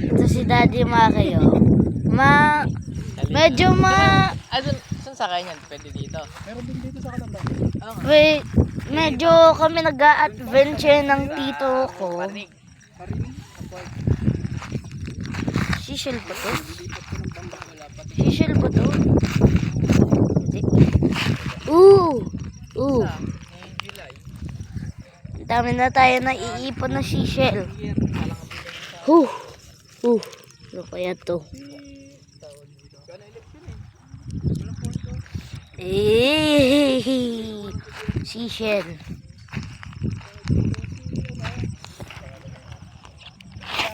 Ito si Daddy Maki, oh. Medyo Ah, saan sakay niyan? Pwede dito. Meron din dito sa Kalamba. wait, medyo kami nag-a-adventure ng tito ko. Panig. Parinig. Kapag Sishel ba to? dilipat ko ng Pamba. Sishel ba to? Hindi. Ooh! Ooh! Ngayong July. Ang dami na tayo na iipon na sishel. Year. Walang bilang sa Huh! Huh! Ano kaya to? taon dito. Gana election eh. Eh! Sishel.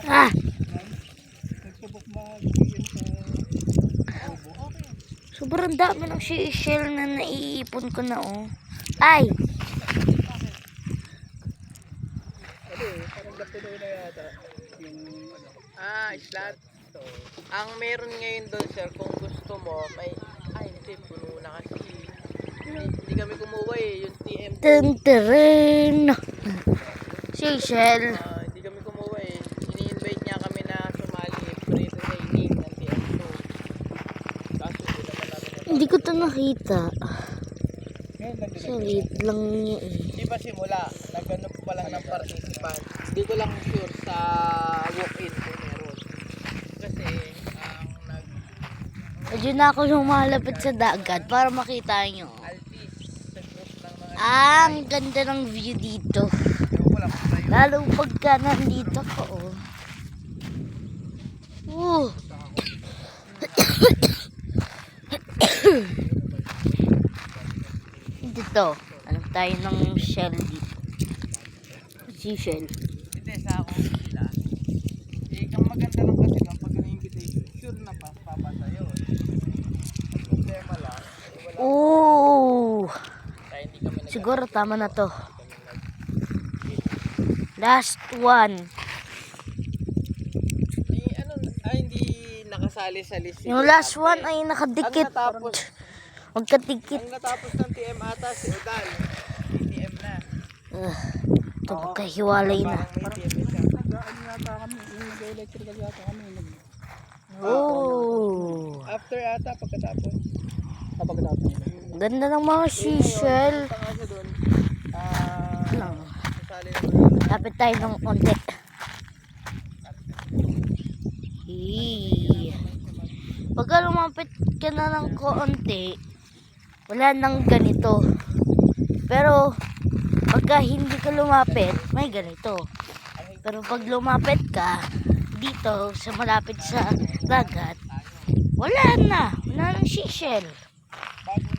Ah! Nagsubok mag-PM sa Obo. Sobrang dami ng sishel na naiipon ko na, oh. Ay! Ano parang gatuloy na yata. Yung ano. Islat. Ang meron ngayon doon, sir, kung gusto mo, may... Ay, hindi. Puno na kasi. Hindi kami kumuha eh. Yung TM2. Tenteren! Sishel. Hindi kami kumuha eh. Ini-invite niya kami na sumali free training ng TM2. Kaso hindi naman namin. Hindi ko to nakita. Ngayon lang din. Salit lang niya eh. Hindi pa simula. Nagano pa lang ng participant. Hindi ko lang sure sa walk-in kung meron. Kasi ang Medyo na ako lumalapit sa dagat para makita nyo. nag-altis sa group ng mga Ang ganda ng view dito. wala pa tayo. Lalo pagka nandito ko, oh. Dito, alam tayo ng shell dito. Seashell. Hindi sa akong sila. Ang maganda lang kasi lang pag na-invitation, sure na papa sa'yo. Ang problema lang, wala. Kaya hindi kami Siguro tama na to. Last one. Hindi nakasali sa list. Yung last one ay Ang nakadikit. natapos, Magkadikit. ang natapos ng TM ata si Udal. TM na. Ito magkahiwalay na. Parang may TM siya. Nag-ano yata kami. Yung nag-electrical yata kami. Oh. After ata, pagkatapos. Kapag natin. Ganda ng mga seashell. Punta nga siya doon. Lang. Sasali na. Lapit tayo ng konti. Pagka lumapit ka na ng konti, wala nang ganito. Pero pagka hindi ka lumapit, may ganito. Pero pag lumapit ka dito sa malapit sa dagat, wala nang seashell.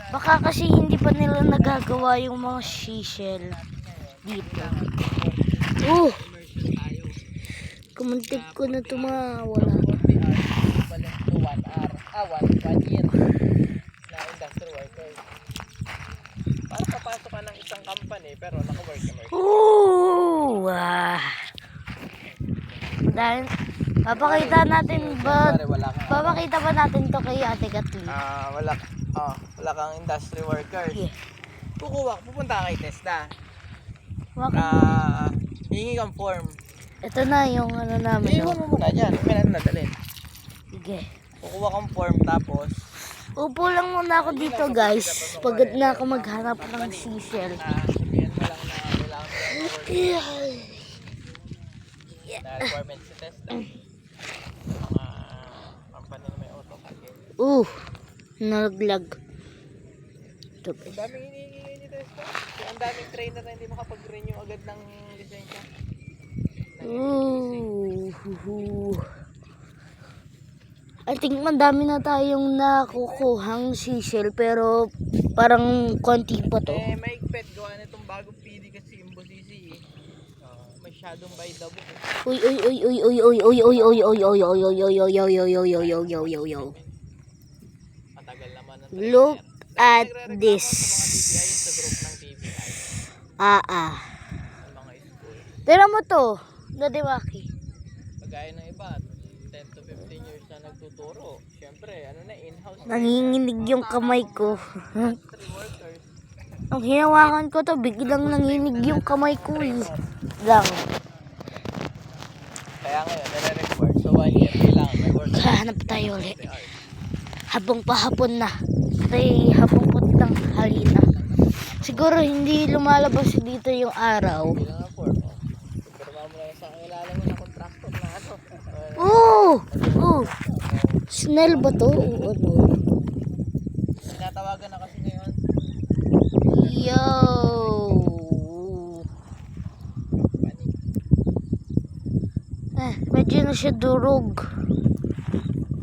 Baka kasi hindi pa nila nagagawa yung mga seashell dito. Kumuntik ko na tumawala. 1 year na industrial worker. Para papasok ka ng isang company pero naka-work ka work. Dahil papakita natin papakita pa natin to kay Ate Kathleen. Wala kang industry worker. Yeah. Pupunta ka kay Testa. Waka- Hingi kang form. Ito na yung ano namin. Iwan mo muna dyan. May nadalhin. Sige. Kukuha kang form tapos Upo lang muna ako dito, guys. Pagod na ako maghanap ng seashell. sabihan mo lang na kailangan mo lang work na requirement sa Testa. Mga company na may auto. Nalaglag. Ito, Ang guys. daming hinihingi ni Testa. Kaya ang daming trainer na hindi makapag-renew agad ng lisensya. I think madami na tayong nakukuhang seashell pero parang konti pa to. Maigpit gawa na itong bagong PD kasi yung Bosisi eh. Masyadong by the book. Uy. Matagal naman ang Look at this. sa group ng TVI Ah. ng mga school. Tira mo to, Daddy Maki. Pagkaya ng iba, 10 to 15 years na nagtuturo. Siyempre, in-house. Nanginginig yung kamay ko. Three workers. Ang hinawakan ko to, biglang nanginig yung kamay ko eh. Lang. Kaya ngayon, nare-require. So, 1 year Maghanap tayo ulit. Habang pahapon na. Ay, habang ng halina. Siguro hindi lumalabas dito yung araw. Bilang nga 4. Pero mo lang sa kilala mo na contractor na ano. Oh! Oh! Snell ba to? O ano? Tinatawagan na kasi ngayon. Yo! Medyo na siya durog.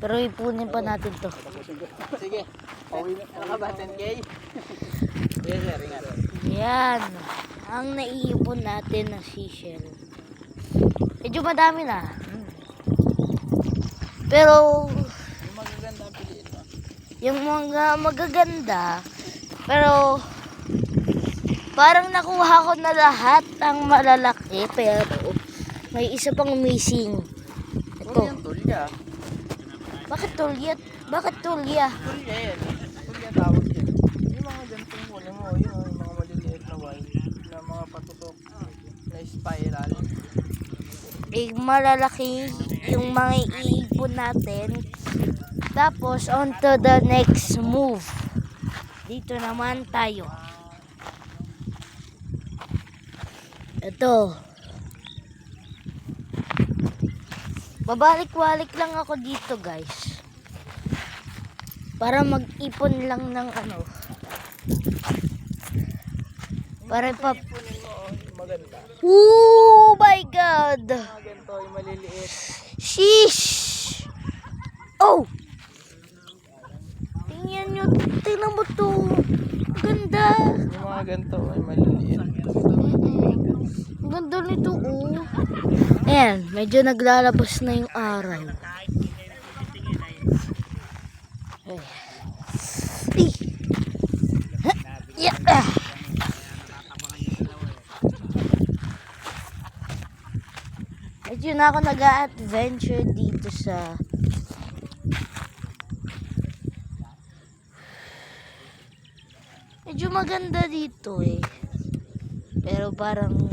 Pero ipunin pa natin to. Sige. Ano ka ba? 10K? Yes, sir. Ingat. Yan. Ang naiipon natin na seashell. Medyo madami na. Pero Yung magaganda ang piliin mo. yung mga magaganda, pero parang nakuha ko na lahat ang malalaki, pero may isa pang missing. Ito. Ito. Yung tulya. Bakit tulya? Bakit tulya? Tulya yan. Tulya tawag yan. Yung mga gantong huli mo, yun, yung mga maliliit na wild, na mga patutok, na spiral. Eh, malalaki yung mga iipon natin. Tapos, on to the next move. Dito naman tayo. Ito. Babalik-walik lang ako dito, guys. Para mag-ipon lang ng ano. Para pa... Ipunin mo, oh, yung maganda. Oh my God! Mga ganito, yung maliliit. Sheesh! Oh! Tingnan nyo. Tingnan mo to. Ganda. Yung mga ganito, yung maliliit. Ang ganda nito, oh. Ayan, medyo naglalabas na yung araw. Ay. Ay. Ha, yeah. Medyo na ako nag-a-adventure dito sa medyo maganda dito eh. Pero parang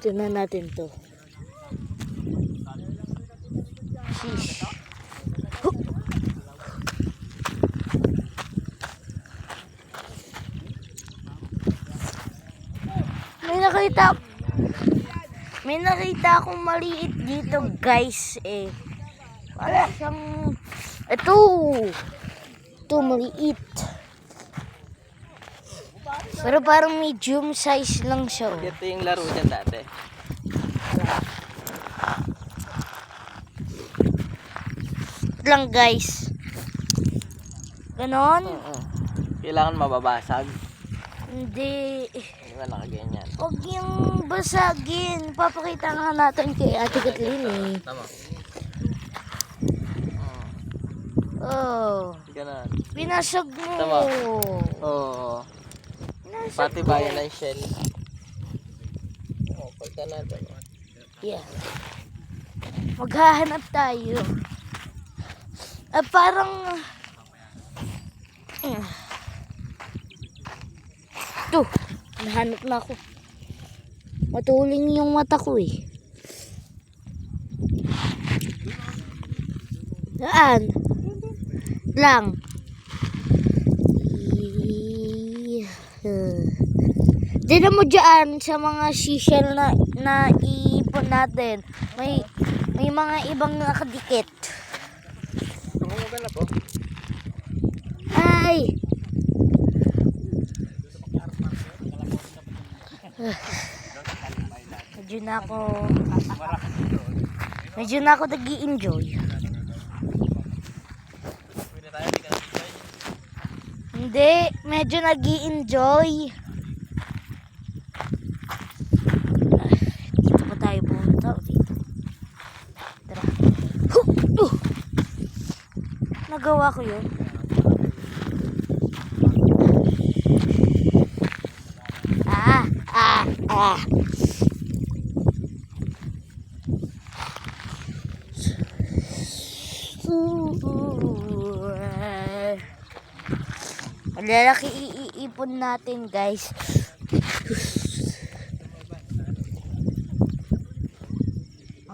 tingnan natin to. Sheesh. Huh. May nakita akong maliit dito, guys, eh. Para siyang ito maliit. Pero parang medium size lang siya, oh. Ito yung laro dyan dati. Lang, guys. Ganon? Oo. Kailangan mababasag. Hindi. Hindi ba nakaganyan? Huwag yung basagin. Papakita nga natin kay Ate Kathleen, eh. Tama. Oh. Ganun. Pinasag mo. Tama. Oo. Pinasag Pati mo. bayan ng shell. Oo, pagka natin. Yeah. Maghahanap tayo. Parang ito, nahanap na ako. Matuling yung mata ko, eh. Saan? Lang. Tignan mo dyan sa mga seashell na iipon natin. May mga ibang nakadikit. Maganda po. Ay! Medyo na ako nag-i-enjoy. Hindi, medyo nag-i-enjoy. Dito pa tayo pumunta o dito. Tara. Nagawa ko yun. Malalaki iipon natin, guys.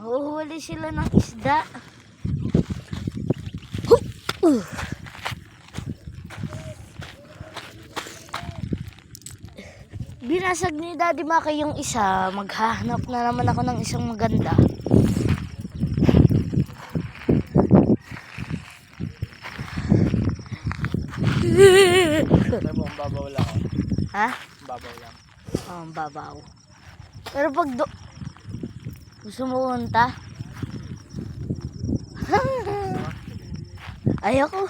Mahuhuli sila ng isda. Huh! Binasag ni Daddy Maki yung isa. Maghahanap na naman ako ng isang maganda. Pero mo, ang babaw lang. Ha? Ang babaw lang. Oh, ang babaw. Pero pag gusto mo punta? Ayoko.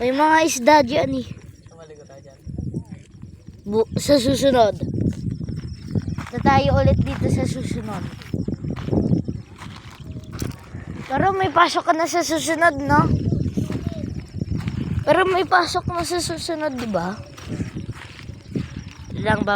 May mga isda dyan eh. Sumali ko tayo dyan. Sa susunod. Punta tayo ulit dito sa susunod. Pero may pasok ka na sa susunod, no? Pero may pasok na sa susunod, di ba? Lang ba?